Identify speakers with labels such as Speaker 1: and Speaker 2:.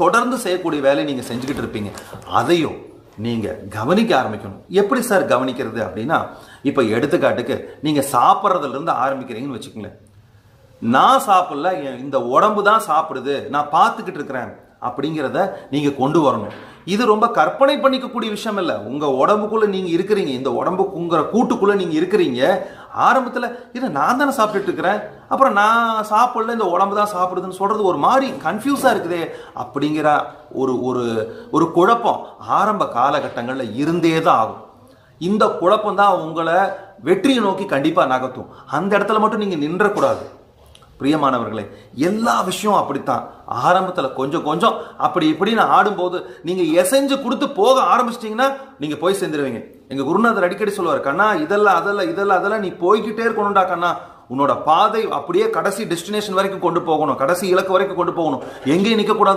Speaker 1: தொடர்ந்து செய்யக்கூடிய வேலையை நீங்க செஞ்சுக்கிட்டு இருப்பீங்க. அதையும் நீங்க கவனிக்க ஆரம்பிக்கணும். எப்படி சார் கவனிக்கிறது அப்படின்னா, இப்ப எடுத்துக்காட்டுக்கு நீங்க சாப்பிட்றதுல இருந்து ஆரம்பிக்கிறீங்கன்னு வச்சுக்கோங்களேன். நான் சாப்பிடல, இந்த உடம்பு தான் சாப்பிடுது, நான் பார்த்துக்கிட்டு இருக்கிறேன் அப்படிங்கிறத நீங்க கொண்டு வரணும். இது ரொம்ப கற்பனை பண்ணிக்கக்கூடிய விஷயம் இல்லை. உங்க உடம்புக்குள்ள நீங்க இருக்கிறீங்க, இந்த உடம்புக்குங்கிற கூட்டுக்குள்ள நீங்க இருக்கிறீங்க. ஆரம்பத்தில் இதை நான் தானே சாப்பிட்டுட்டு இருக்கிறேன், அப்புறம் நான் சாப்பிடல இந்த உடம்பு தான் சாப்பிடுதுன்னு சொல்றது ஒரு மாதிரி கன்ஃபியூஸா இருக்குதே அப்படிங்கிற ஒரு ஒரு ஒரு குழப்பம் ஆரம்ப காலகட்டங்களில் இருந்தே தான் ஆகும். இந்த குழப்பம் தான் உங்களை வெற்றியை நோக்கி கண்டிப்பா நகர்த்தும். அந்த இடத்துல மட்டும் நீங்க நின்றக்கூடாது. பிரியமானவர்களே, எல்லா விஷயம் அப்படித்தான். ஆரம்பத்தில் கொஞ்சம் கொஞ்சம் அப்படி இப்படின்னு ஆடும்போது நீங்க எசைஞ்சு கொடுத்து போக ஆரம்பிச்சிட்டீங்கன்னா நீங்க போய் சேர்ந்துருவீங்க. எங்க குருநாதர் அடிக்கடி சொல்லுவார், கண்ணா இதெல்லாம் அதெல்லாம் நீ போய்கிட்டே இருக்கணும்டா கண்ணா. உன்னோட பாதை அப்படியே கடைசி டெஸ்டினேஷன் வரைக்கும் கொண்டு போகணும், கடைசி இலக்கு வரைக்கும் கொண்டு போகணும், எங்கேயும் நிற்க கூடாது.